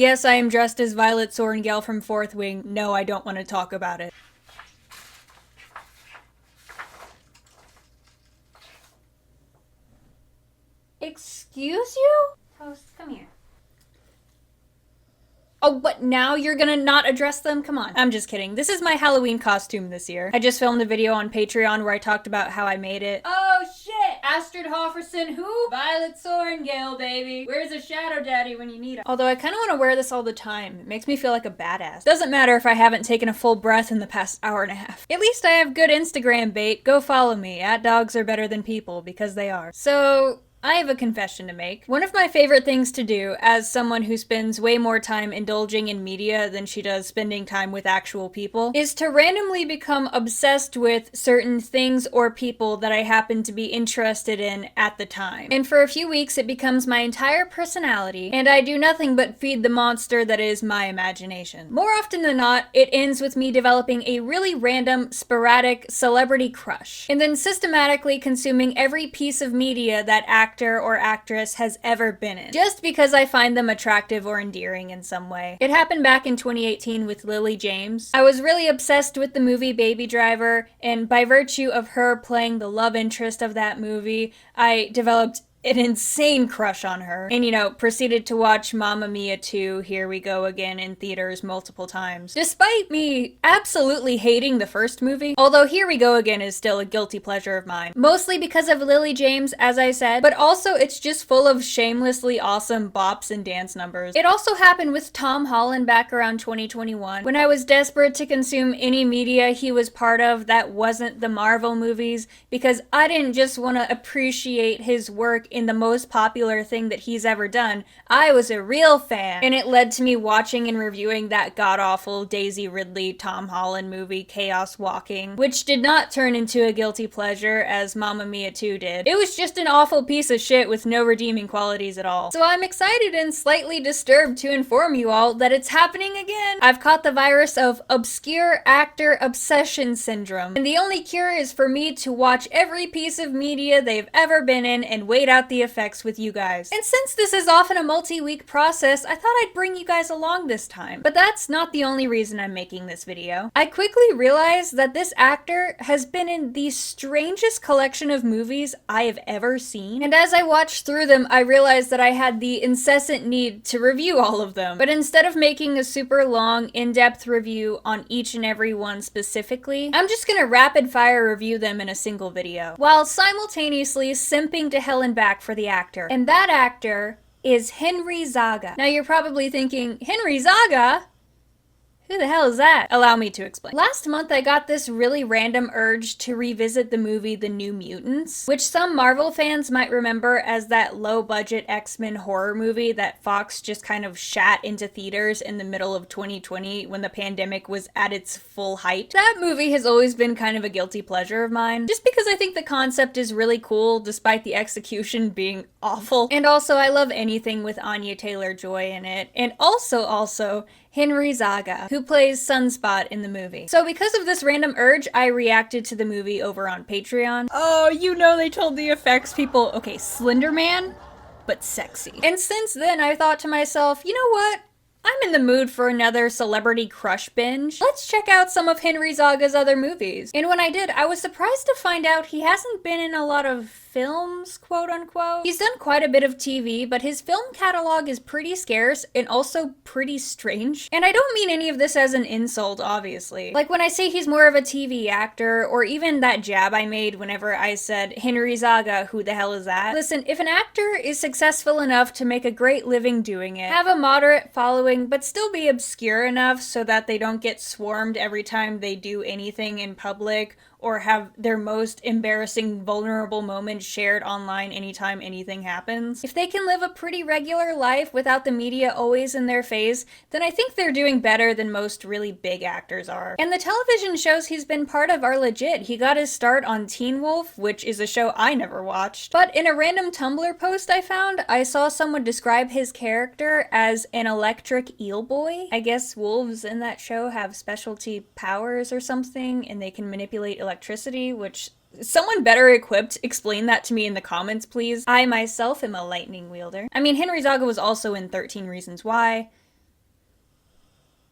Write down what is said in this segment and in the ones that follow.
Yes, I am dressed as Violet Sorrengail from Fourth Wing. No, I don't want to talk about it. Excuse you? Host, come here. Oh, but now you're gonna not address them? Come on. I'm just kidding. This is my Halloween costume this year. I just filmed a video on Patreon where I talked about how I made it. Oh shit! Astrid Hofferson who? Violet Sorrengail, baby. Where's a shadow daddy when you need him? Although I kinda wanna wear this all the time. It makes me feel like a badass. Doesn't matter if I haven't taken a full breath in the past hour and a half. At least I have good Instagram bait. Go follow me. @dogs are better than people, because they are. So, I have a confession to make. One of my favorite things to do, as someone who spends way more time indulging in media than she does spending time with actual people, is to randomly become obsessed with certain things or people that I happen to be interested in at the time. And for a few weeks it becomes my entire personality, and I do nothing but feed the monster that is my imagination. More often than not, it ends with me developing a really random, sporadic celebrity crush, and then systematically consuming every piece of media that actor or actress has ever been in, just because I find them attractive or endearing in some way. It happened back in 2018 with Lily James. I was really obsessed with the movie Baby Driver, and by virtue of her playing the love interest of that movie, I developed an insane crush on her. And, you know, proceeded to watch Mamma Mia 2, Here We Go Again in theaters multiple times. Despite me absolutely hating the first movie, although Here We Go Again is still a guilty pleasure of mine. Mostly because of Lily James, as I said, but also it's just full of shamelessly awesome bops and dance numbers. It also happened with Tom Holland back around 2021, when I was desperate to consume any media he was part of that wasn't the Marvel movies, because I didn't just want to appreciate his work in the most popular thing that he's ever done. I was a real fan. And it led to me watching and reviewing that god-awful Daisy Ridley Tom Holland movie, Chaos Walking, which did not turn into a guilty pleasure as Mamma Mia 2 did. It was just an awful piece of shit with no redeeming qualities at all. So I'm excited and slightly disturbed to inform you all that it's happening again. I've caught the virus of obscure actor obsession syndrome, and the only cure is for me to watch every piece of media they've ever been in and wait out the effects with you guys. And since this is often a multi-week process, I thought I'd bring you guys along this time. But that's not the only reason I'm making this video. I quickly realized that this actor has been in the strangest collection of movies I have ever seen. And as I watched through them, I realized that I had the incessant need to review all of them. But instead of making a super long, in-depth review on each and every one specifically, I'm just gonna rapid fire review them in a single video, while simultaneously simping to hell and back for the actor. And that actor is Henry Zaga. Now you're probably thinking, Henry Zaga? Who the hell is that? Allow me to explain. Last month I got this really random urge to revisit the movie The New Mutants, which some Marvel fans might remember as that low-budget X-Men horror movie that Fox just kind of shat into theaters in the middle of 2020 when the pandemic was at its full height. That movie has always been kind of a guilty pleasure of mine, just because I think the concept is really cool despite the execution being awful. And also I love anything with Anya Taylor-Joy in it. And also Henry Zaga, who plays Sunspot in the movie. So because of this random urge, I reacted to the movie over on Patreon. Oh, you know they told the effects people, okay, Slender Man, but sexy. And since then I thought to myself, you know what? I'm in the mood for another celebrity crush binge. Let's check out some of Henry Zaga's other movies. And when I did, I was surprised to find out he hasn't been in a lot of films, quote unquote. He's done quite a bit of TV, but his film catalog is pretty scarce and also pretty strange. And I don't mean any of this as an insult, obviously. Like when I say he's more of a TV actor, or even that jab I made whenever I said, Henry Zaga, who the hell is that? Listen, if an actor is successful enough to make a great living doing it, have a moderate following, but still be obscure enough so that they don't get swarmed every time they do anything in public, or have their most embarrassing, vulnerable moments shared online anytime anything happens. If they can live a pretty regular life without the media always in their face, then I think they're doing better than most really big actors are. And the television shows he's been part of are legit. He got his start on Teen Wolf, which is a show I never watched. But in a random Tumblr post I found, I saw someone describe his character as an electric eel boy. I guess wolves in that show have specialty powers or something, and they can manipulate electricity, which someone better equipped explain that to me in the comments, please. I myself am a lightning wielder. I mean, Henry Zaga was also in 13 Reasons Why.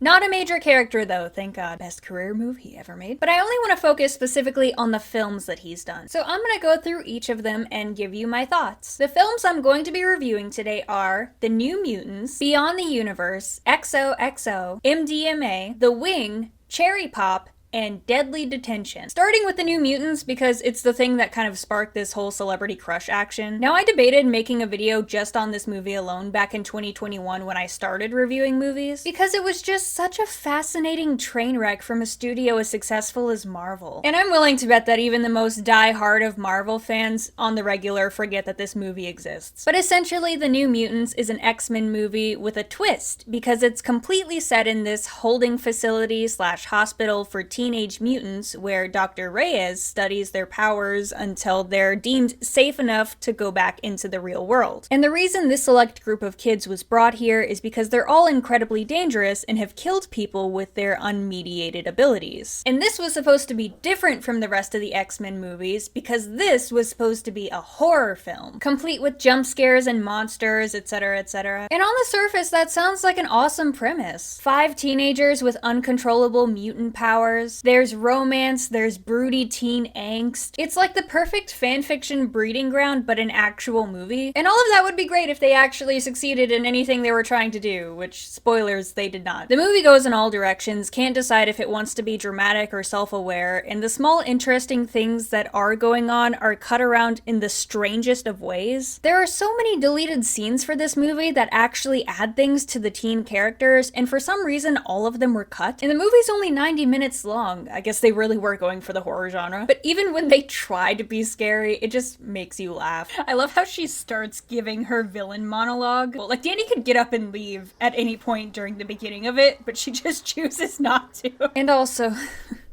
Not a major character though, thank God. Best career move he ever made. But I only want to focus specifically on the films that he's done. So I'm gonna go through each of them and give you my thoughts. The films I'm going to be reviewing today are The New Mutants, Beyond the Universe, XOXO, MDMA, The Wing, Cherry Pop, and Deadly Detention. Starting with The New Mutants because it's the thing that kind of sparked this whole celebrity crush action. Now, I debated making a video just on this movie alone back in 2021 when I started reviewing movies, because it was just such a fascinating train wreck from a studio as successful as Marvel. And I'm willing to bet that even the most die-hard of Marvel fans on the regular forget that this movie exists. But essentially, The New Mutants is an X-Men movie with a twist, because it's completely set in this holding facility / hospital for teenage mutants where Dr. Reyes studies their powers until they're deemed safe enough to go back into the real world. And the reason this select group of kids was brought here is because they're all incredibly dangerous and have killed people with their unmediated abilities. And this was supposed to be different from the rest of the X-Men movies because this was supposed to be a horror film, complete with jump scares and monsters, etc., etc. And on the surface, that sounds like an awesome premise. 5 teenagers with uncontrollable mutant powers. There's romance, there's broody teen angst. It's like the perfect fanfiction breeding ground, but an actual movie. And all of that would be great if they actually succeeded in anything they were trying to do, which, spoilers, they did not. The movie goes in all directions, can't decide if it wants to be dramatic or self-aware, and the small interesting things that are going on are cut around in the strangest of ways. There are so many deleted scenes for this movie that actually add things to the teen characters, and for some reason all of them were cut. And the movie's only 90 minutes long. I guess they really were going for the horror genre. But even when they try to be scary, it just makes you laugh. I love how she starts giving her villain monologue. Well, like, Danny could get up and leave at any point during the beginning of it, but she just chooses not to. And also...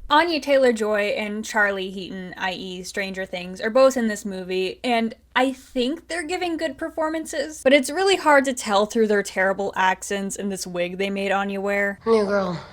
Anya Taylor-Joy and Charlie Heaton, i.e. Stranger Things, are both in this movie, and I think they're giving good performances, but it's really hard to tell through their terrible accents and this wig they made Anya wear. New girl.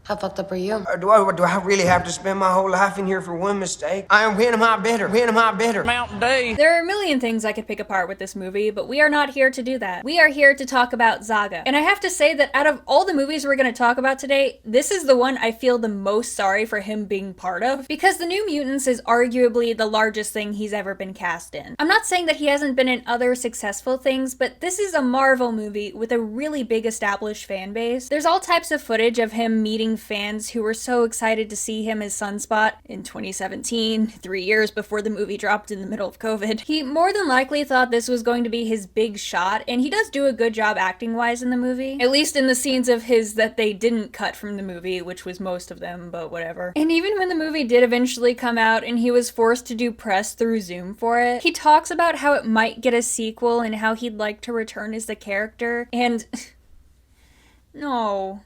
How fucked up are you? Do I really have to spend my whole life in here for one mistake? When am I better? When am I better? Mountain Dew. There are a million things I could pick apart with this movie, but we are not here to do that. We are here to talk about Zaga. And I have to say that out of all the movies we're going to talk about today, this is the one I feel the most sorry for him being part of, because The New Mutants is arguably the largest thing he's ever been cast in. I'm not saying that he hasn't been in other successful things, but this is a Marvel movie with a really big established fan base. There's all types of footage of him meeting fans who were so excited to see him as Sunspot in 2017, 3 years before the movie dropped in the middle of COVID. He more than likely thought this was going to be his big shot, and he does do a good job acting-wise in the movie. At least in the scenes of his that they didn't cut from the movie, which was most of them, but whatever. And even when the movie did eventually come out and he was forced to do press through Zoom for it, he talks about how it might get a sequel and how he'd like to return as the character, and... no.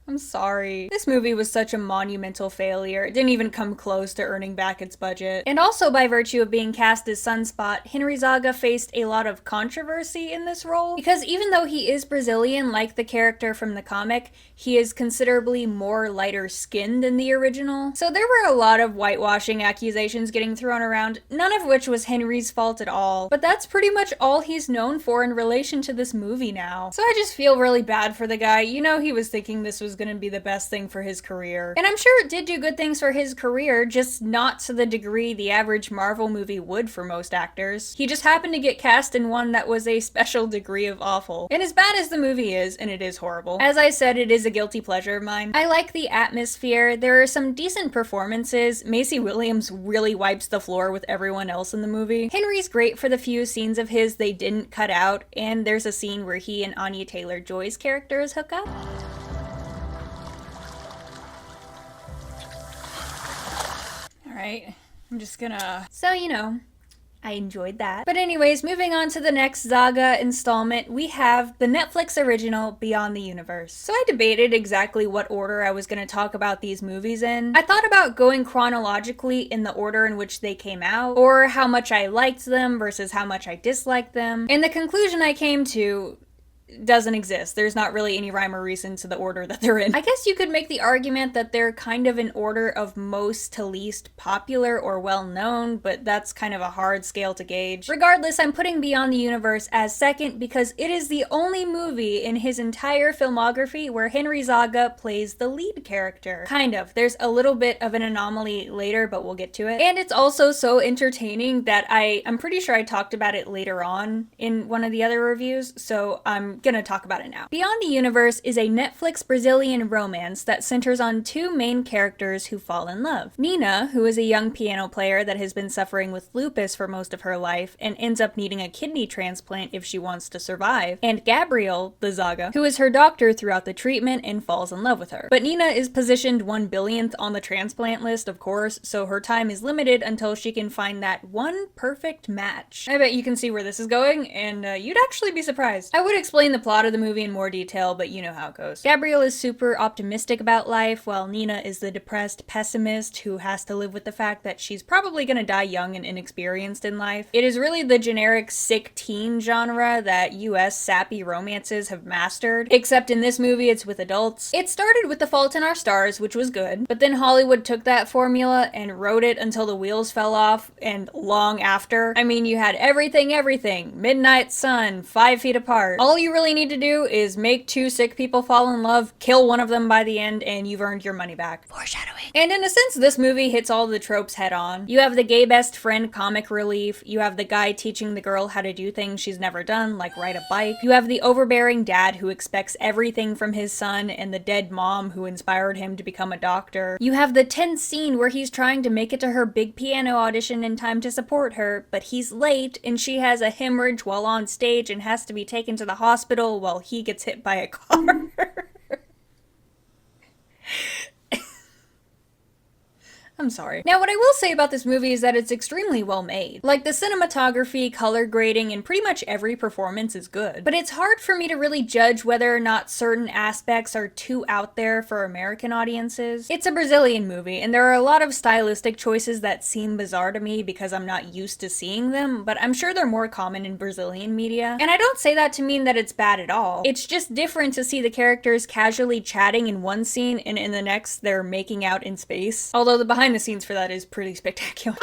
I'm sorry. This movie was such a monumental failure. It didn't even come close to earning back its budget. And also by virtue of being cast as Sunspot, Henry Zaga faced a lot of controversy in this role, because even though he is Brazilian like the character from the comic, he is considerably more lighter skinned than the original. So there were a lot of whitewashing accusations getting thrown around, none of which was Henry's fault at all. But that's pretty much all he's known for in relation to this movie now. So I just feel really bad for the guy. You know, he was thinking this was gonna be the best thing for his career. And I'm sure it did do good things for his career, just not to the degree the average Marvel movie would for most actors. He just happened to get cast in one that was a special degree of awful. And as bad as the movie is, and it is horrible, as I said, it is a guilty pleasure of mine. I like the atmosphere. There are some decent performances. Macy Williams really wipes the floor with everyone else in the movie. Henry's great for the few scenes of his they didn't cut out, and there's a scene where he and Anya Taylor-Joy's characters hook up. Alright, I'm just gonna... So, you know, I enjoyed that. But anyways, moving on to the next Zaga installment, we have the Netflix original Beyond the Universe. So I debated exactly what order I was going to talk about these movies in. I thought about going chronologically in the order in which they came out, or how much I liked them versus how much I disliked them. And the conclusion I came to doesn't exist. There's not really any rhyme or reason to the order that they're in. I guess you could make the argument that they're kind of in order of most to least popular or well-known, but that's kind of a hard scale to gauge. Regardless, I'm putting Beyond the Universe as second because it is the only movie in his entire filmography where Henry Zaga plays the lead character. Kind of. There's a little bit of an anomaly later, but we'll get to it. And it's also so entertaining that I'm pretty sure I talked about it later on in one of the other reviews, so I'm gonna talk about it now. Beyond the Universe is a Netflix Brazilian romance that centers on two main characters who fall in love. Nina, who is a young piano player that has been suffering with lupus for most of her life and ends up needing a kidney transplant if she wants to survive, and Gabriel, the Zaga, who is her doctor throughout the treatment and falls in love with her. But Nina is positioned 1 billionth on the transplant list, of course, so her time is limited until she can find that one perfect match. I bet you can see where this is going, and you'd actually be surprised. I would explain the plot of the movie in more detail, but you know how it goes. Gabriel is super optimistic about life, while Nina is the depressed pessimist who has to live with the fact that she's probably gonna die young and inexperienced in life. It is really the generic sick teen genre that US sappy romances have mastered, except in this movie it's with adults. It started with The Fault in Our Stars, which was good, but then Hollywood took that formula and wrote it until the wheels fell off, and long after. I mean, you had Everything, Midnight Sun, 5 Feet Apart. All you really need to do is make two sick people fall in love, kill one of them by the end, and you've earned your money back. Foreshadowing. And in a sense, this movie hits all the tropes head on. You have the gay best friend comic relief, you have the guy teaching the girl how to do things she's never done, like ride a bike, you have the overbearing dad who expects everything from his son, and the dead mom who inspired him to become a doctor. You have the tense scene where he's trying to make it to her big piano audition in time to support her, but he's late and she has a hemorrhage while on stage and has to be taken to the hospital while he gets hit by a car. I'm sorry. Now, what I will say about this movie is that it's extremely well made. Like, the cinematography, color grading, and pretty much every performance is good. But it's hard for me to really judge whether or not certain aspects are too out there for American audiences. It's a Brazilian movie, and there are a lot of stylistic choices that seem bizarre to me because I'm not used to seeing them, but I'm sure they're more common in Brazilian media. And I don't say that to mean that it's bad at all. It's just different to see the characters casually chatting in one scene, and in the next, they're making out in space. Although the behind the scenes for that is pretty spectacular.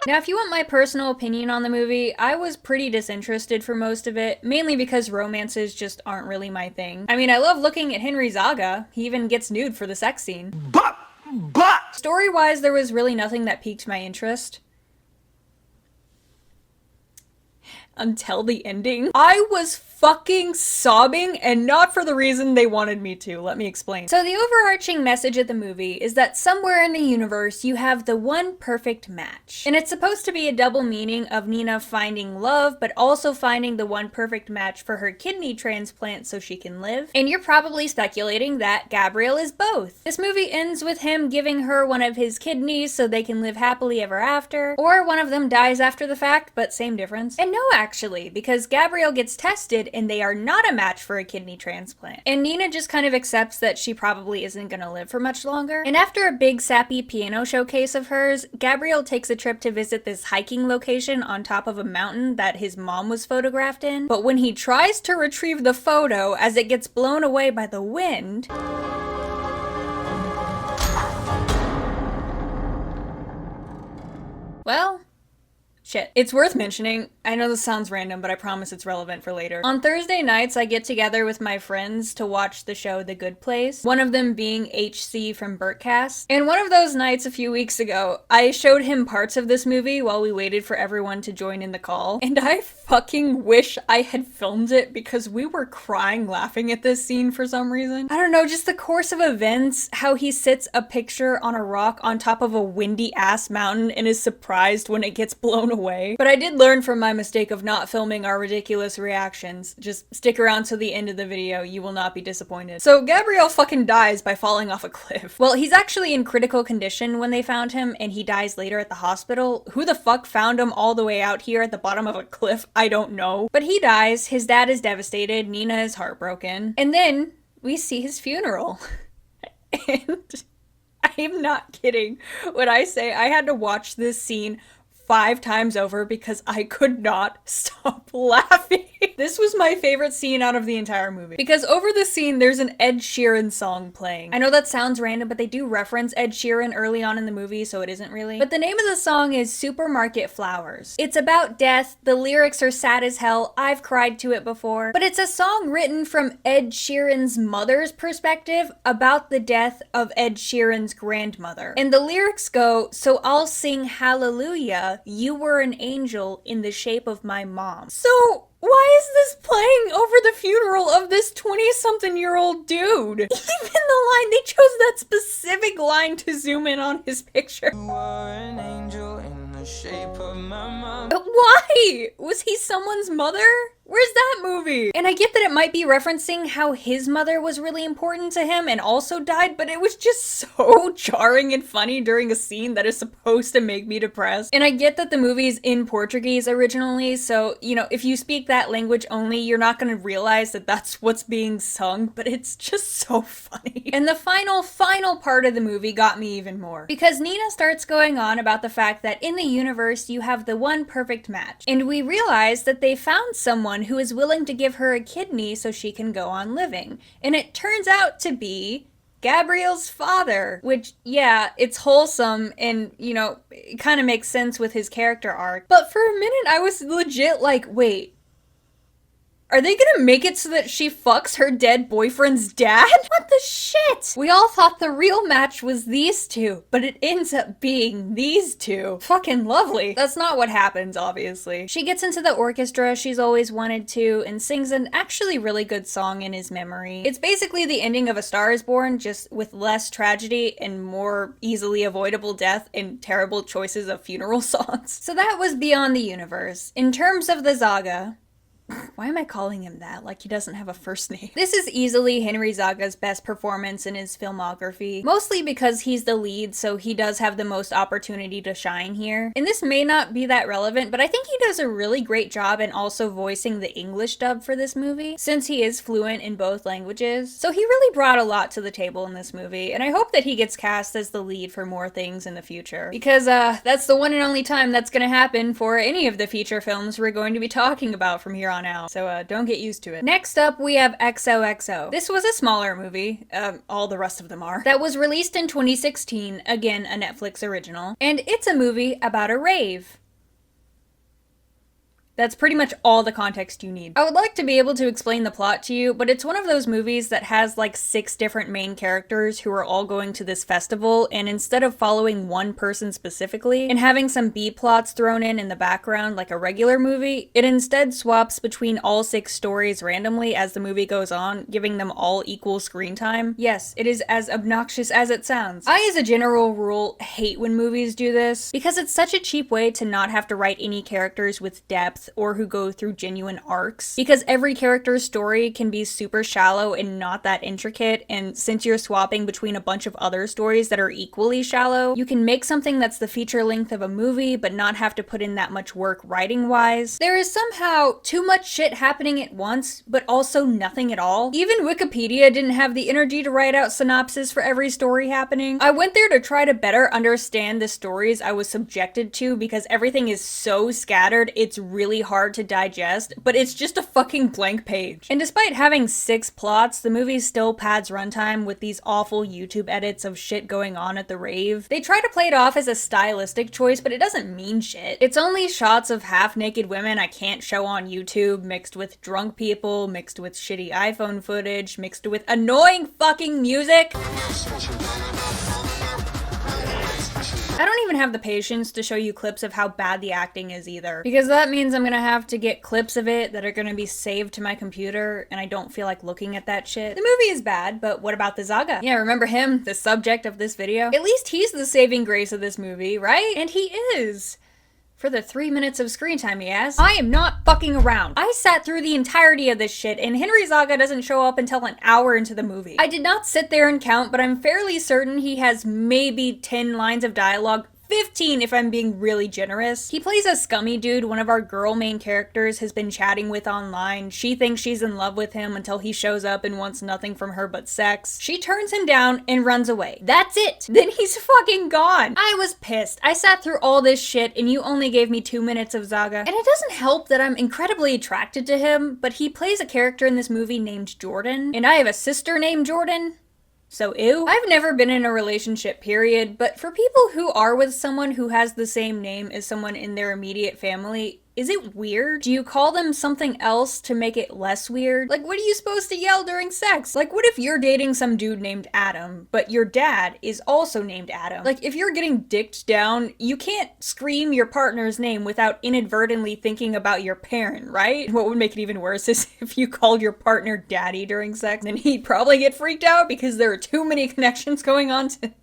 Now, if you want my personal opinion on the movie, I was pretty disinterested for most of it, mainly because romances just aren't really my thing. I mean, I love looking at Henry Zaga. He even gets nude for the sex scene. But! Story-wise, there was really nothing that piqued my interest. Until the ending. I was fucking sobbing, and not for the reason they wanted me to. Let me explain. So the overarching message of the movie is that somewhere in the universe you have the one perfect match. And it's supposed to be a double meaning of Nina finding love, but also finding the one perfect match for her kidney transplant so she can live. And you're probably speculating that Gabriel is both. This movie ends with him giving her one of his kidneys so they can live happily ever after, or one of them dies after the fact, but same difference. And no, actually, because Gabriel gets tested and they are not a match for a kidney transplant. And Nina just kind of accepts that she probably isn't gonna live for much longer. And after a big sappy piano showcase of hers, Gabriel takes a trip to visit this hiking location on top of a mountain that his mom was photographed in. But when he tries to retrieve the photo as it gets blown away by the wind, well, shit. It's worth mentioning, I know this sounds random, but I promise it's relevant for later. On Thursday nights, I get together with my friends to watch the show The Good Place, one of them being HC from Burtcast. And one of those nights a few weeks ago, I showed him parts of this movie while we waited for everyone to join in the call, and I fucking wish I had filmed it because we were crying laughing at this scene for some reason. I don't know, just the course of events, how he sits a picture on a rock on top of a windy ass mountain and is surprised when it gets blown away. But I did learn from my mistake of not filming our ridiculous reactions. Just stick around to the end of the video, you will not be disappointed. So Gabriel fucking dies by falling off a cliff. Well, he's actually in critical condition when they found him, and he dies later at the hospital. Who the fuck found him all the way out here at the bottom of a cliff? I don't know. But he dies, his dad is devastated, Nina is heartbroken, and then we see his funeral. And I'm not kidding when I say I had to watch this scene 5 times over because I could not stop laughing. This was my favorite scene out of the entire movie. Because over the scene, there's an Ed Sheeran song playing. I know that sounds random, but they do reference Ed Sheeran early on in the movie, so it isn't really. But the name of the song is Supermarket Flowers. It's about death, the lyrics are sad as hell, I've cried to it before. But it's a song written from Ed Sheeran's mother's perspective about the death of Ed Sheeran's grandmother. And the lyrics go, "So I'll sing hallelujah, you were an angel in the shape of my mom." So why is this playing over the funeral of this 20-something-year-old dude? Even the line, they chose that specific line to zoom in on his picture. You are an angel in the shape of my mom. Why? Was he someone's mother? Where's that movie? And I get that it might be referencing how his mother was really important to him and also died, but it was just so jarring and funny during a scene that is supposed to make me depressed. And I get that the movie's in Portuguese originally, so, you know, if you speak that language only, you're not gonna realize that that's what's being sung, but it's just so funny. And the final part of the movie got me even more. Because Nina starts going on about the fact that in the universe, you have the one perfect match. And we realize that they found someone who is willing to give her a kidney so she can go on living. And it turns out to be Gabriel's father, which, yeah, it's wholesome and, you know, it kind of makes sense with his character arc. But for a minute, I was legit like, wait, are they gonna make it so that she fucks her dead boyfriend's dad? What the shit? We all thought the real match was these two, but it ends up being these two. Fucking lovely. That's not what happens, obviously. She gets into the orchestra she's always wanted to and sings an actually really good song in his memory. It's basically the ending of A Star is Born, just with less tragedy and more easily avoidable death and terrible choices of funeral songs. So that was Beyond the Universe. In terms of the Zaga, why am I calling him that? Like he doesn't have a first name. This is easily Henry Zaga's best performance in his filmography, mostly because he's the lead, so he does have the most opportunity to shine here. And this may not be that relevant, but I think he does a really great job in also voicing the English dub for this movie, since he is fluent in both languages. So he really brought a lot to the table in this movie, and I hope that he gets cast as the lead for more things in the future. Because, that's the one and only time that's gonna happen for any of the feature films we're going to be talking about from here on out, so don't get used to it. Next up, we have XOXO. This was a smaller movie, all the rest of them are, that was released in 2016, again a Netflix original, and it's a movie about a rave. That's pretty much all the context you need. I would like to be able to explain the plot to you, but it's one of those movies that has like 6 different main characters who are all going to this festival, and instead of following one person specifically and having some B-plots thrown in the background like a regular movie, it instead swaps between all 6 stories randomly as the movie goes on, giving them all equal screen time. Yes, it is as obnoxious as it sounds. I, as a general rule, hate when movies do this, because it's such a cheap way to not have to write any characters with depth or who go through genuine arcs, because every character's story can be super shallow and not that intricate, and since you're swapping between a bunch of other stories that are equally shallow, you can make something that's the feature length of a movie but not have to put in that much work writing wise. There is somehow too much shit happening at once, but also nothing at all. Even Wikipedia didn't have the energy to write out synopsis for every story happening. I went there to try to better understand the stories I was subjected to, because everything is so scattered, it's really hard to digest, but it's just a fucking blank page. And despite having 6 plots, the movie still pads runtime with these awful YouTube edits of shit going on at the rave. They try to play it off as a stylistic choice, but it doesn't mean shit. It's only shots of half-naked women I can't show on YouTube, mixed with drunk people, mixed with shitty iPhone footage, mixed with annoying fucking music. I don't even have the patience to show you clips of how bad the acting is either, because that means I'm gonna have to get clips of it that are gonna be saved to my computer, and I don't feel like looking at that shit. The movie is bad, but what about the Zaga? Yeah, remember him, the subject of this video? At least he's the saving grace of this movie, right? And he is. For the 3 minutes of screen time he has. I am not fucking around. I sat through the entirety of this shit, and Henry Zaga doesn't show up until an hour into the movie. I did not sit there and count, but I'm fairly certain he has maybe 10 lines of dialogue 15 if I'm being really generous. He plays a scummy dude one of our girl main characters has been chatting with online. She thinks she's in love with him until he shows up and wants nothing from her but sex. She turns him down and runs away. That's it. Then he's fucking gone. I was pissed. I sat through all this shit and you only gave me 2 minutes of Zaga. And it doesn't help that I'm incredibly attracted to him, but he plays a character in this movie named Jordan, and I have a sister named Jordan. So ew. I've never been in a relationship, period, but for people who are with someone who has the same name as someone in their immediate family, is it weird? Do you call them something else to make it less weird? Like, what are you supposed to yell during sex? Like, what if you're dating some dude named Adam, but your dad is also named Adam? Like, if you're getting dicked down, you can't scream your partner's name without inadvertently thinking about your parent, right? What would make it even worse is if you called your partner daddy during sex, then he'd probably get freaked out because there are too many connections going on to...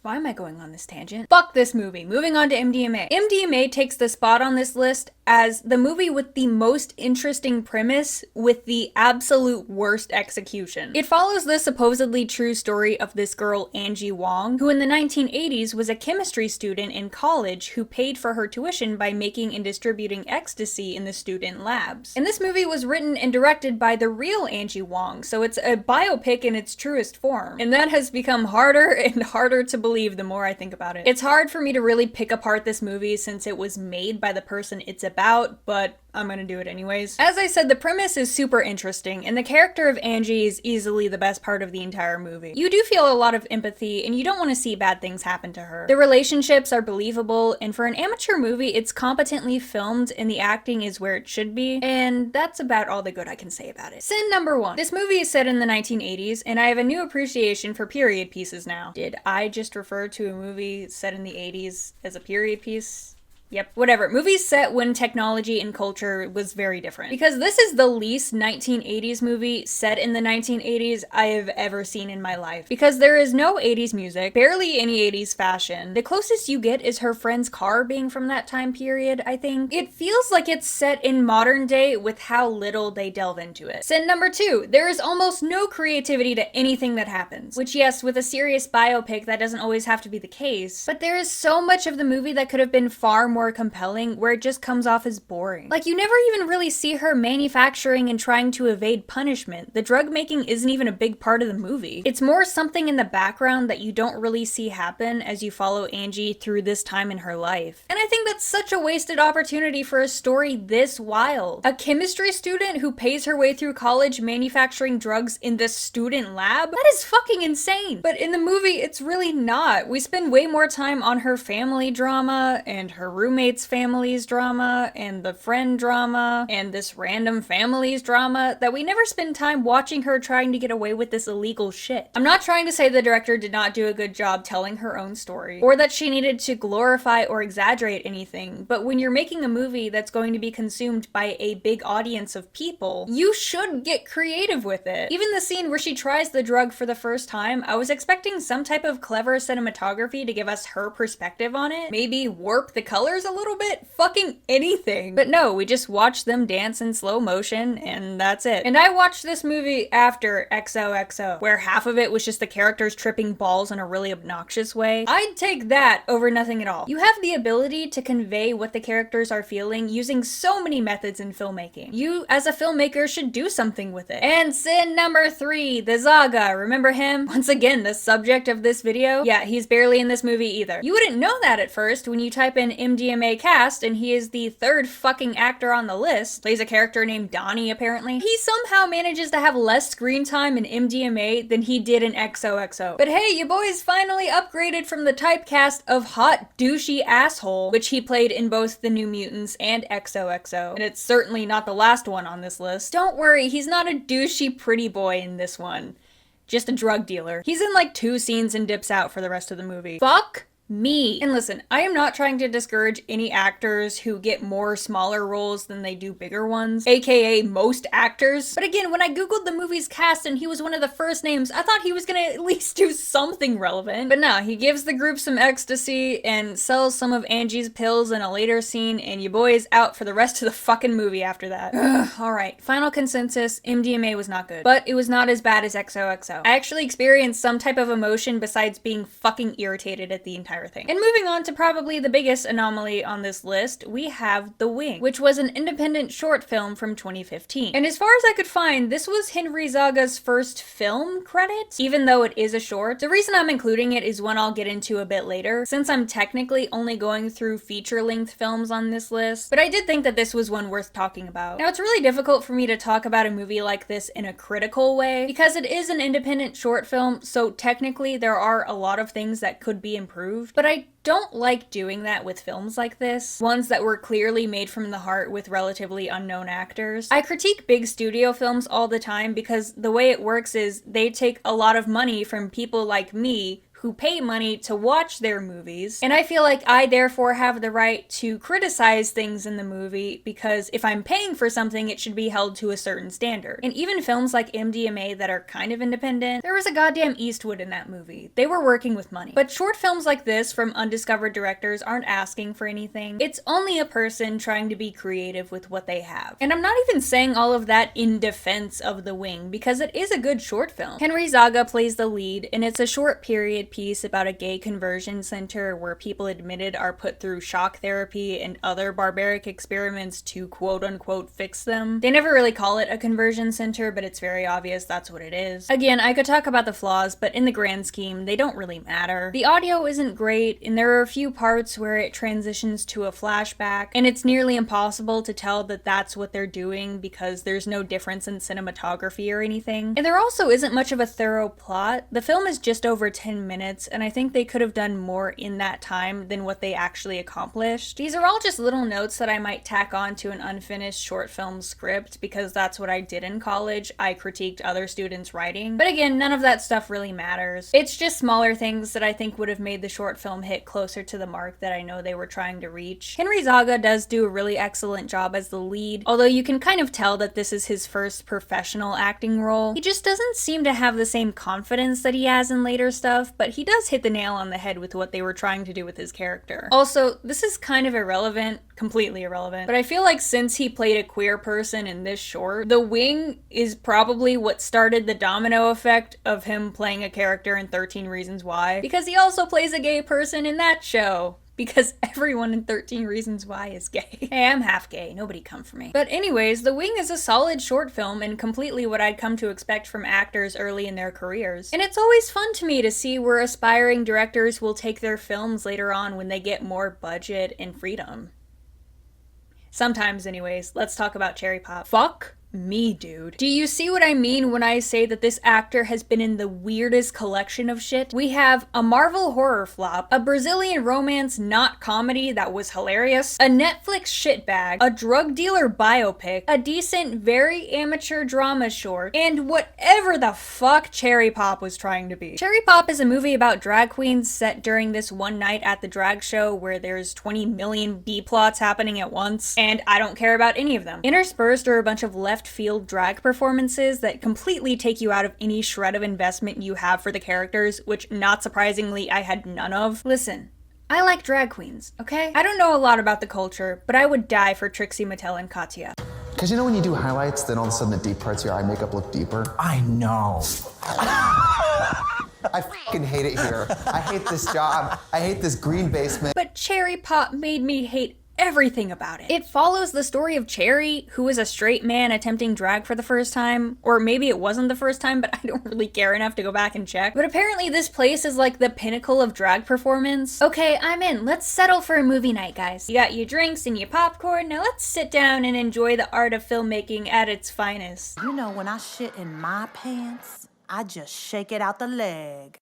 Why am I going on this tangent? Fuck this movie. Moving on to MDMA. MDMA takes the spot on this list as the movie with the most interesting premise with the absolute worst execution. It follows the supposedly true story of this girl, Angie Wong, who in the 1980s was a chemistry student in college who paid for her tuition by making and distributing ecstasy in the student labs. And this movie was written and directed by the real Angie Wong, so it's a biopic in its truest form. And that has become harder and harder to believe the more I think about it. It's hard for me to really pick apart this movie since it was made by the person it's about, but I'm gonna do it anyways. As I said, the premise is super interesting, and the character of Angie is easily the best part of the entire movie. You do feel a lot of empathy, and you don't want to see bad things happen to her. The relationships are believable, and for an amateur movie, it's competently filmed, and the acting is where it should be, and that's about all the good I can say about it. Sin number 1. This movie is set in the 1980s, and I have a new appreciation for period pieces now. Did I just refer to a movie set in the 80s as a period piece? Yep, whatever. Movies set when technology and culture was very different. Because this is the least 1980s movie set in the 1980s I have ever seen in my life. Because there is no 80s music, barely any 80s fashion. The closest you get is her friend's car being from that time period, I think. It feels like it's set in modern day with how little they delve into it. Sin number 2, there is almost no creativity to anything that happens. Which yes, with a serious biopic that doesn't always have to be the case. But there is so much of the movie that could have been far more compelling where it just comes off as boring. Like, you never even really see her manufacturing and trying to evade punishment. The drug making isn't even a big part of the movie. It's more something in the background that you don't really see happen as you follow Angie through this time in her life. And I think that's such a wasted opportunity for a story this wild. A chemistry student who pays her way through college manufacturing drugs in the student lab? That is fucking insane. But in the movie, it's really not. We spend way more time on her family drama and her roommate's family's drama and the friend drama and this random family's drama that we never spend time watching her trying to get away with this illegal shit. I'm not trying to say the director did not do a good job telling her own story or that she needed to glorify or exaggerate anything, but when you're making a movie that's going to be consumed by a big audience of people, you should get creative with it. Even the scene where she tries the drug for the first time, I was expecting some type of clever cinematography to give us her perspective on it. Maybe warp the colors a little bit, fucking anything. But no, we just watch them dance in slow motion and that's it. And I watched this movie after XOXO, where half of it was just the characters tripping balls in a really obnoxious way. I'd take that over nothing at all. You have the ability to convey what the characters are feeling using so many methods in filmmaking. You, as a filmmaker, should do something with it. And sin number 3, the Zaga. Remember him? Once again, the subject of this video? Yeah, he's barely in this movie either. You wouldn't know that at first when you type in MDMA cast, and he is the 3rd fucking actor on the list. Plays a character named Donnie, apparently. He somehow manages to have less screen time in MDMA than he did in XOXO. But hey, you boys finally upgraded from the typecast of hot, douchey asshole, which he played in both The New Mutants and XOXO. And it's certainly not the last one on this list. Don't worry, he's not a douchey pretty boy in this one. Just a drug dealer. He's in like 2 scenes and dips out for the rest of the movie. Fuck me. And listen, I am not trying to discourage any actors who get more smaller roles than they do bigger ones, aka most actors. But again, when I googled the movie's cast and he was one of the first names, I thought he was gonna at least do something relevant. But no, he gives the group some ecstasy and sells some of Angie's pills in a later scene, and your boy is out for the rest of the fucking movie after that. Alright, final consensus, MDMA was not good. But it was not as bad as XOXO. I actually experienced some type of emotion besides being fucking irritated at the entire thing. And moving on to probably the biggest anomaly on this list, we have The Wing, which was an independent short film from 2015. And as far as I could find, this was Henry Zaga's first film credit, even though it is a short. The reason I'm including it is one I'll get into a bit later, since I'm technically only going through feature-length films on this list, but I did think that this was one worth talking about. Now, it's really difficult for me to talk about a movie like this in a critical way, because it is an independent short film, so technically there are a lot of things that could be improved. But I don't like doing that with films like this, ones that were clearly made from the heart with relatively unknown actors. I critique big studio films all the time because the way it works is they take a lot of money from people like me who pay money to watch their movies, and I feel like I therefore have the right to criticize things in the movie because if I'm paying for something, it should be held to a certain standard. And even films like MDMA that are kind of independent, there was a goddamn Eastwood in that movie. They were working with money. But short films like this from undiscovered directors aren't asking for anything. It's only a person trying to be creative with what they have. And I'm not even saying all of that in defense of The Wing, because it is a good short film. Henry Zaga plays the lead, and it's a short period piece about a gay conversion center where people admitted are put through shock therapy and other barbaric experiments to quote-unquote fix them. They never really call it a conversion center, but it's very obvious that's what it is. Again, I could talk about the flaws, but in the grand scheme, they don't really matter. The audio isn't great, and there are a few parts where it transitions to a flashback, and it's nearly impossible to tell that that's what they're doing because there's no difference in cinematography or anything. And there also isn't much of a thorough plot. The film is just over 10 minutes, and I think they could have done more in that time than what they actually accomplished. These are all just little notes that I might tack on to an unfinished short film script because that's what I did in college. I critiqued other students' writing. But again, none of that stuff really matters. It's just smaller things that I think would have made the short film hit closer to the mark that I know they were trying to reach. Henry Zaga does do a really excellent job as the lead, although you can kind of tell that this is his first professional acting role. He just doesn't seem to have the same confidence that he has in later stuff, but he does hit the nail on the head with what they were trying to do with his character. Also, this is kind of irrelevant, completely irrelevant, but I feel like since he played a queer person in this short, The Wing is probably what started the domino effect of him playing a character in 13 Reasons Why, because he also plays a gay person in that show. Because everyone in 13 Reasons Why is gay. Hey, I'm half gay, nobody come for me. But anyways, The Wing is a solid short film and completely what I'd come to expect from actors early in their careers. And it's always fun to me to see where aspiring directors will take their films later on when they get more budget and freedom. Sometimes anyways, let's talk about Cherry Pop. Fuck me, dude. Do you see what I mean when I say that this actor has been in the weirdest collection of shit? We have a Marvel horror flop, a Brazilian romance not comedy that was hilarious, a Netflix shitbag, a drug dealer biopic, a decent, very amateur drama short, and whatever the fuck Cherry Pop was trying to be. Cherry Pop is a movie about drag queens set during this one night at the drag show where there's 20 million B-plots happening at once, and I don't care about any of them. Interspersed are a bunch of left field drag performances that completely take you out of any shred of investment you have for the characters, which not surprisingly I had none of. Listen, I like drag queens, okay? I don't know a lot about the culture, but I would die for Trixie Mattel and Katya. Because you know when you do highlights, then all of a sudden the deep parts of your eye makeup look deeper? I know. I fucking hate it here. I hate this job. I hate this green basement. But Cherry Pop made me hate everything about it. It follows the story of Cherry, who is a straight man attempting drag for the first time, or maybe it wasn't the first time, but I don't really care enough to go back and check. But apparently this place is like the pinnacle of drag performance. Okay, I'm in. Let's settle for a movie night, guys. You got your drinks and your popcorn, now let's sit down and enjoy the art of filmmaking at its finest. You know, when I shit in my pants, I just shake it out the leg.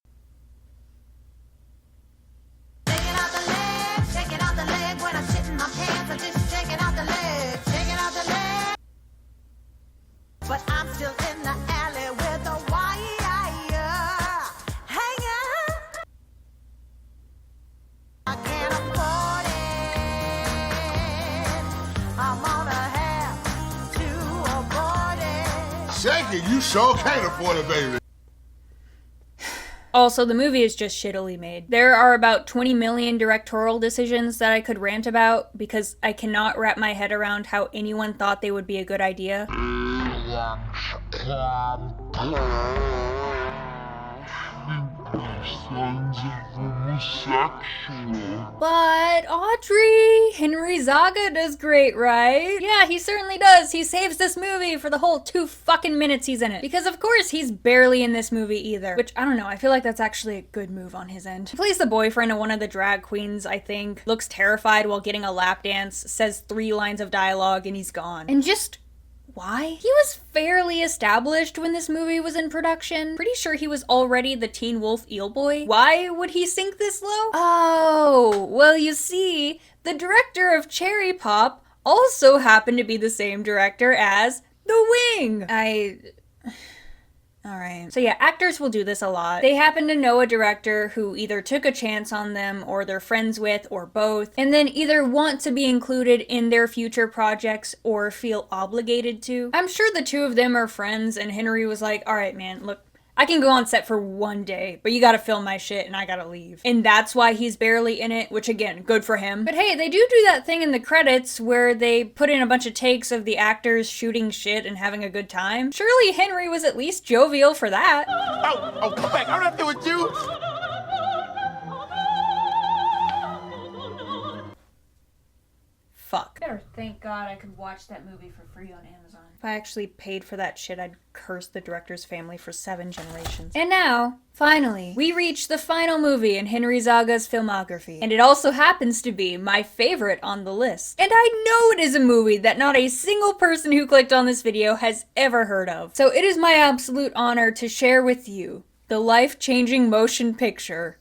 But I'm still in the alley with a wire hanging. Shake it, you sure can't afford it, baby. Also, the movie is just shittily made. There are about 20 million directorial decisions that I could rant about because I cannot wrap my head around how anyone thought they would be a good idea. But Audrey, Henry Zaga does great, right? Yeah, he certainly does. He saves this movie for the whole 2 fucking minutes he's in it. Because of course he's barely in this movie either. Which, I don't know, I feel like that's actually a good move on his end. He plays the boyfriend of one of the drag queens, I think. Looks terrified while getting a lap dance, says 3 lines of dialogue, and he's gone. And just why? He was fairly established when this movie was in production. Pretty sure he was already the Teen Wolf Eel Boy. Why would he sink this low? Oh, well you see, the director of Cherry Pop also happened to be the same director as The Wing. Alright. So yeah, actors will do this a lot. They happen to know a director who either took a chance on them or they're friends with or both, and then either want to be included in their future projects or feel obligated to. I'm sure the two of them are friends and Henry was like, alright man, look, I can go on set for 1 day, but you gotta film my shit and I gotta leave. And that's why he's barely in it, which again, good for him. But hey, they do that thing in the credits where they put in a bunch of takes of the actors shooting shit and having a good time. Surely Henry was at least jovial for that. Oh, come back. I don't have to do with you. Fuck. Better thank God I could watch that movie for free on Amazon. If I actually paid for that shit, I'd curse the director's family for 7 generations. And now, finally, we reach the final movie in Henry Zaga's filmography. And it also happens to be my favorite on the list. And I know it is a movie that not a single person who clicked on this video has ever heard of. So it is my absolute honor to share with you the life-changing motion picture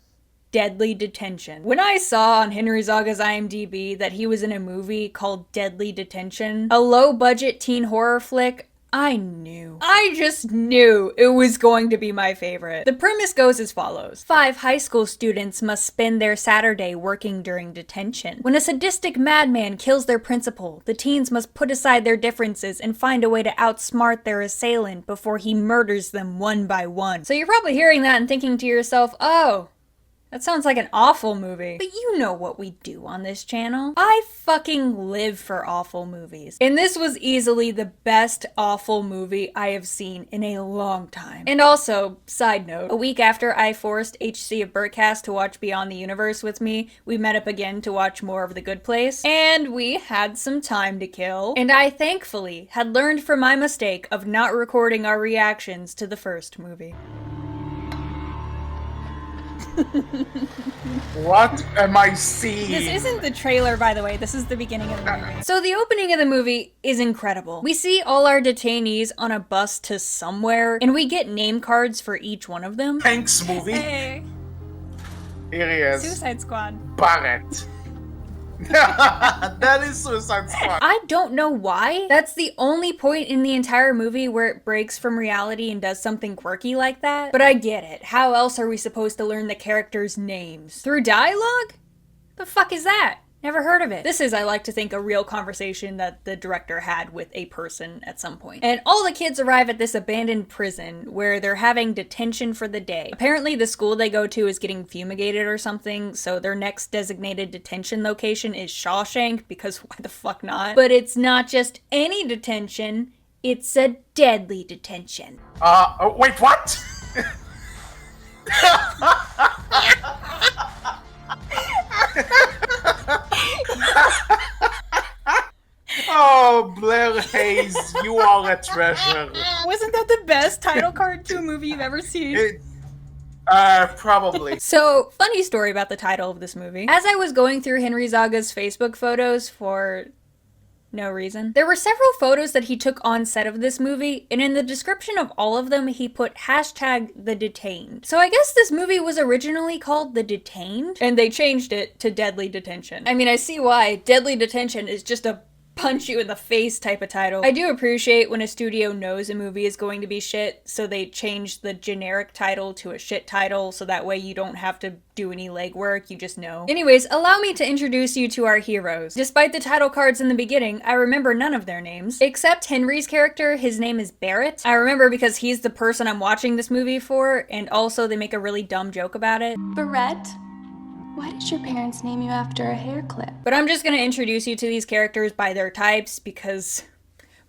Deadly Detention. When I saw on Henry Zaga's IMDb that he was in a movie called Deadly Detention, a low-budget teen horror flick, I just knew it was going to be my favorite. The premise goes as follows. 5 high school students must spend their Saturday working during detention. When a sadistic madman kills their principal, the teens must put aside their differences and find a way to outsmart their assailant before he murders them one by one. So you're probably hearing that and thinking to yourself, oh, that sounds like an awful movie. But you know what we do on this channel. I fucking live for awful movies. And this was easily the best awful movie I have seen in a long time. And also, side note, a week after I forced HC of Burtcast to watch Beyond the Universe with me, we met up again to watch more of The Good Place. And we had some time to kill. And I thankfully had learned from my mistake of not recording our reactions to the first movie. What am I seeing? This isn't the trailer, by the way. This is the beginning of the movie. So the opening of the movie is incredible. We see all our detainees on a bus to somewhere, and we get name cards for each one of them. Hanks movie. Hey. Here he is. Suicide Squad. Barrett. That is Suicide Squad. I don't know why. That's the only point in the entire movie where it breaks from reality and does something quirky like that. But I get it. How else are we supposed to learn the characters' names? Through dialogue? The fuck is that? Never heard of it. This is, I like to think, a real conversation that the director had with a person at some point. And all the kids arrive at this abandoned prison where they're having detention for the day. Apparently the school they go to is getting fumigated or something, so their next designated detention location is Shawshank, because why the fuck not? But it's not just any detention, it's a deadly detention. Wait, what? Oh, Blair Hayes, you are a treasure. Wasn't that the best title card to a movie you've ever seen? Probably. So, funny story about the title of this movie. As I was going through Henry Zaga's Facebook photos for no reason, there were several photos that he took on set of this movie, and in the description of all of them, he put hashtag The Detained. So I guess this movie was originally called The Detained, and they changed it to Deadly Detention. I mean, I see why. Deadly Detention is just a punch you in the face type of title. I do appreciate when a studio knows a movie is going to be shit, so they change the generic title to a shit title, so that way you don't have to do any legwork, you just know. Anyways, allow me to introduce you to our heroes. Despite the title cards in the beginning, I remember none of their names. Except Henry's character, his name is Barrett. I remember because he's the person I'm watching this movie for, and also they make a really dumb joke about it. Barrett? Why did your parents name you after a hair clip? But I'm just gonna introduce you to these characters by their types because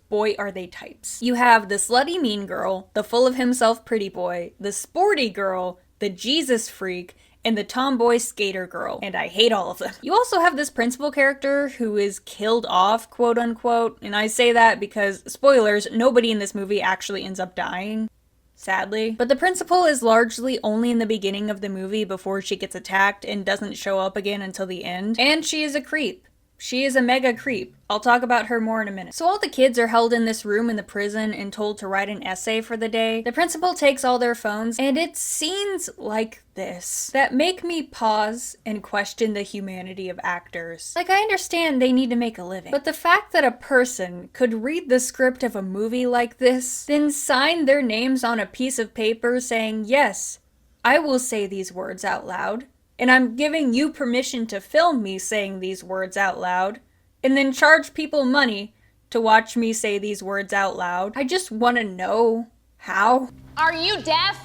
boy are they types. You have the slutty mean girl, the full of himself pretty boy, the sporty girl, the Jesus freak, and the tomboy skater girl, and I hate all of them. You also have this principal character who is killed off, quote unquote, and I say that because, spoilers, nobody in this movie actually ends up dying. Sadly. But the principal is largely only in the beginning of the movie before she gets attacked and doesn't show up again until the end. And she is a creep. She is a mega creep. I'll talk about her more in a minute. So all the kids are held in this room in the prison and told to write an essay for the day. The principal takes all their phones, and it's scenes like this that make me pause and question the humanity of actors. Like, I understand they need to make a living, but the fact that a person could read the script of a movie like this, then sign their names on a piece of paper saying, yes, I will say these words out loud, and I'm giving you permission to film me saying these words out loud, and then charge people money to watch me say these words out loud. I just want to know how. Are you deaf?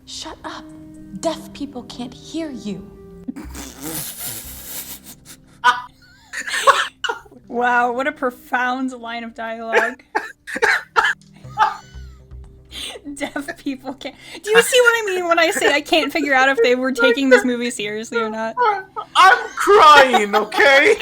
Shut up. Deaf people can't hear you. Wow, what a profound line of dialogue. Deaf people can't. Do you see what I mean when I say I can't figure out if they were taking this movie seriously or not? I'm crying, okay?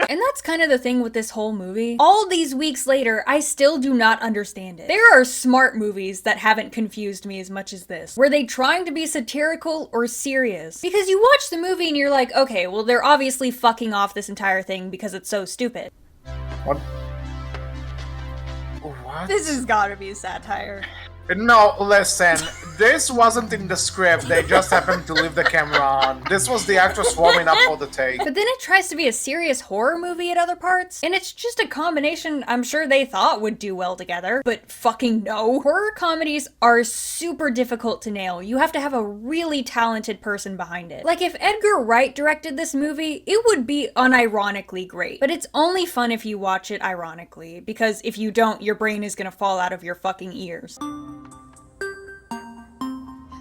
And that's kind of the thing with this whole movie. All these weeks later, I still do not understand it. There are smart movies that haven't confused me as much as this. Were they trying to be satirical or serious? Because you watch the movie and you're like, okay, well, they're obviously fucking off this entire thing because it's so stupid. What? What? This has gotta be satire. No, listen, this wasn't in the script, they just happened to leave the camera on. This was the actress warming up for the take. But then it tries to be a serious horror movie at other parts, and it's just a combination I'm sure they thought would do well together, but fucking no. Horror comedies are super difficult to nail. You have to have a really talented person behind it. Like, if Edgar Wright directed this movie, it would be unironically great. But it's only fun if you watch it ironically, because if you don't, your brain is gonna fall out of your fucking ears.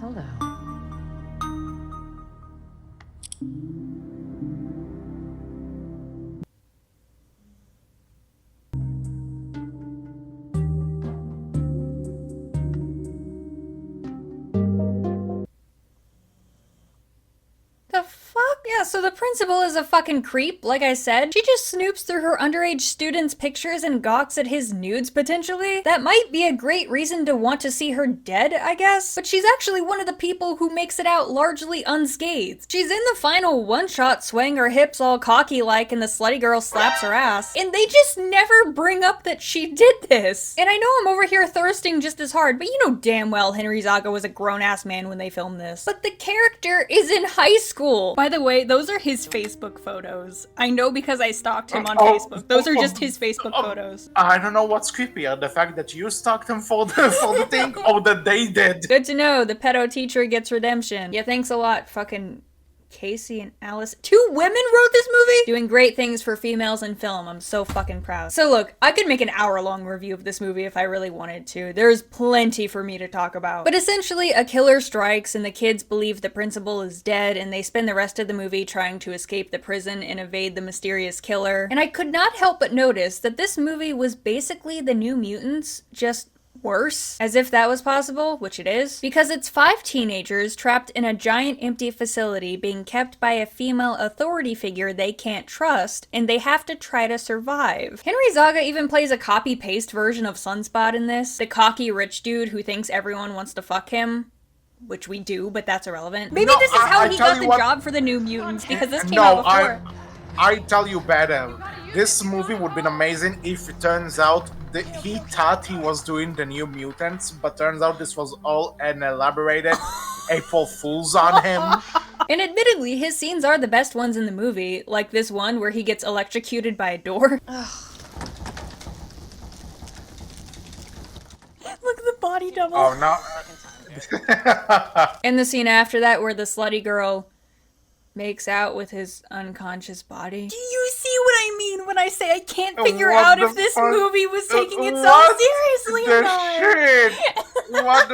Hello. The fuck? Yeah, so the principal is a fucking creep, like I said. She just snoops through her underage students' pictures and gawks at his nudes, potentially. That might be a great reason to want to see her dead, I guess. But she's actually one of the people who makes it out largely unscathed. She's in the final one-shot swaying her hips all cocky-like and the slutty girl slaps her ass. And they just never bring up that she did this. And I know I'm over here thirsting just as hard, but you know damn well Henry Zaga was a grown-ass man when they filmed this. But the character is in high school. By the way, those are his Facebook photos. I know because I stalked him on Facebook. Those are just his Facebook photos. I don't know what's creepier, the fact that you stalked him for the thing, or that they did. Good to know, the pedo teacher gets redemption. Yeah, thanks a lot, fucking Casey and Alice. 2 women wrote this movie? Doing great things for females in film. I'm so fucking proud. So look, I could make an hour-long review of this movie if I really wanted to. There's plenty for me to talk about. But essentially, a killer strikes and the kids believe the principal is dead, and they spend the rest of the movie trying to escape the prison and evade the mysterious killer. And I could not help but notice that this movie was basically the New Mutants, just worse, as if that was possible, which it is, because it's 5 teenagers trapped in a giant empty facility being kept by a female authority figure they can't trust, and they have to try to survive. Henry Zaga even plays a copy-paste version of Sunspot in this, the cocky rich dude who thinks everyone wants to fuck him. Which we do, but that's irrelevant. Maybe this is how he got the job for the New Mutants, because this came out before. I tell you better. This movie would have been amazing if it turns out that he thought he was doing the New Mutants, but turns out this was all an elaborated April Fool's on him. And admittedly, his scenes are the best ones in the movie, like this one where he gets electrocuted by a door. body double. Oh no. And the scene after that where the slutty girl makes out with his unconscious body. Do you see what I mean when I say I can't figure What out the if this fuck? movie was taking itself What seriously or the not? shit? What?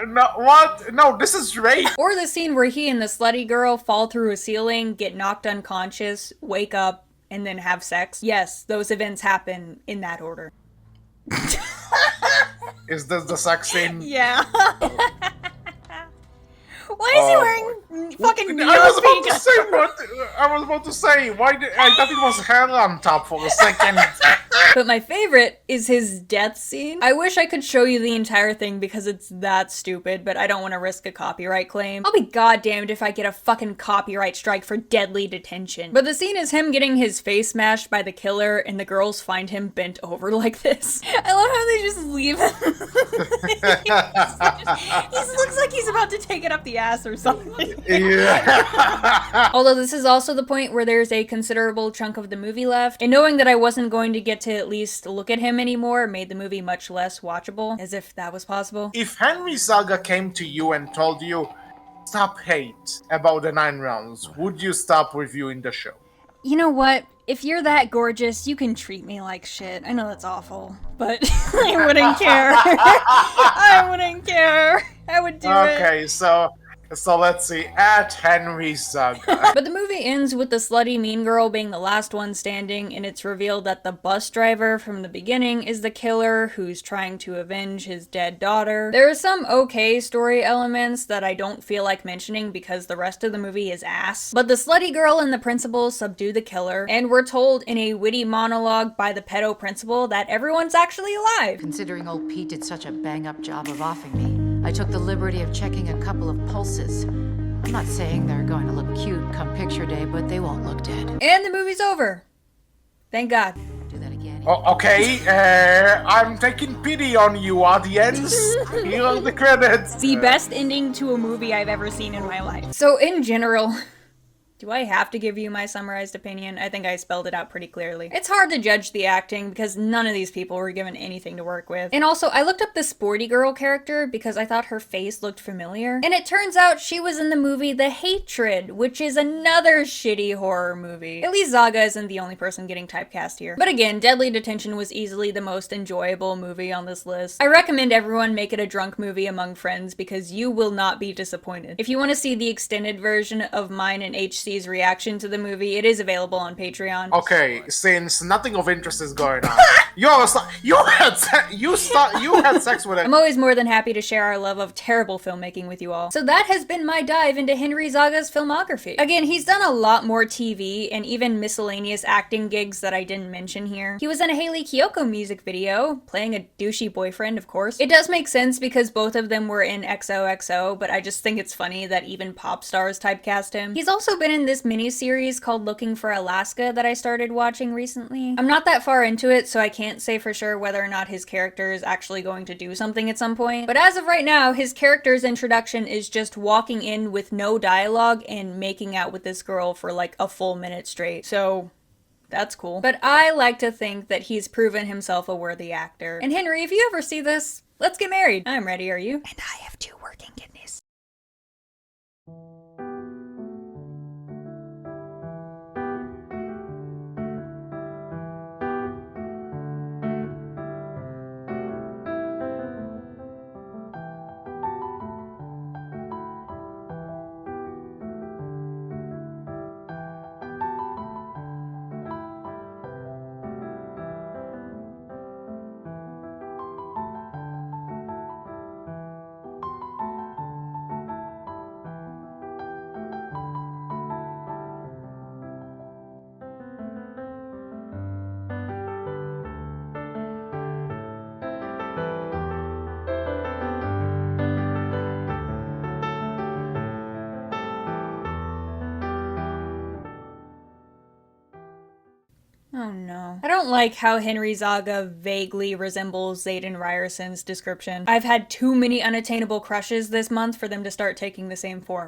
No, what? No, this is rape. Or the scene where he and the slutty girl fall through a ceiling, get knocked unconscious, wake up, and then have sex. Yes, those events happen in that order. Is this the sex scene? Yeah. Why is he wearing fucking I neon was about pink? to say what? I was about to say. Why did I thought it was hair on top for a second? But my favorite is his death scene. I wish I could show you the entire thing because it's that stupid, but I don't want to risk a copyright claim. I'll be goddamned if I get a fucking copyright strike for deadly detention. But the scene is him getting his face smashed by the killer and the girls find him bent over like this. I love how they just leave him. He looks like he's about to take it up the ass or something. Yeah. Although this is also the point where there's a considerable chunk of the movie left, and knowing that I wasn't going to get to at least look at him anymore made the movie much less watchable, as if that was possible. If Henry Zaga came to you and told you, stop hate about the 9 rounds, would you stop reviewing the show? You know what? If you're that gorgeous, you can treat me like shit. I know that's awful, but I wouldn't care. I wouldn't care. I would do it. Okay, so let's see. At Henry Zaga. But the movie ends with the slutty mean girl being the last one standing, and it's revealed that the bus driver from the beginning is the killer who's trying to avenge his dead daughter. There are some okay story elements that I don't feel like mentioning because the rest of the movie is ass. But the slutty girl and the principal subdue the killer, and we're told in a witty monologue by the pedo principal that everyone's actually alive. Considering old Pete did such a bang-up job of offing me, I took the liberty of checking a couple of pulses. I'm not saying they're going to look cute come picture day, but they won't look dead. And the movie's over. Thank God. Do that again. Oh, okay, I'm taking pity on you, audience. Here are the credits. The best ending to a movie I've ever seen in my life. So in general, do I have to give you my summarized opinion? I think I spelled it out pretty clearly. It's hard to judge the acting because none of these people were given anything to work with. And also, I looked up the sporty girl character because I thought her face looked familiar. And it turns out she was in the movie The Hatred, which is another shitty horror movie. At least Zaga isn't the only person getting typecast here. But again, Deadly Detention was easily the most enjoyable movie on this list. I recommend everyone make it a drunk movie among friends because you will not be disappointed. If you want to see the extended version of mine and HC's reaction to the movie, it is available on Patreon. Okay, since nothing of interest is going on, you had sex with it. I'm always more than happy to share our love of terrible filmmaking with you all. So that has been my dive into Henry Zaga's filmography. Again, he's done a lot more TV and even miscellaneous acting gigs that I didn't mention here. He was in a Hayley Kiyoko music video, playing a douchey boyfriend, of course. It does make sense because both of them were in XOXO, but I just think it's funny that even pop stars typecast him. He's also been in this mini-series called Looking for Alaska that I started watching recently. I'm not that far into it, so I can't say for sure whether or not his character is actually going to do something at some point. But as of right now, his character's introduction is just walking in with no dialogue and making out with this girl for like a full minute straight. So that's cool. But I like to think that he's proven himself a worthy actor. And Henry, if you ever see this, let's get married. I'm ready, are you? And I have 2 working kidneys. Oh no. I don't like how Henry Zaga vaguely resembles Zayden Ryerson's description. I've had too many unattainable crushes this month for them to start taking the same form.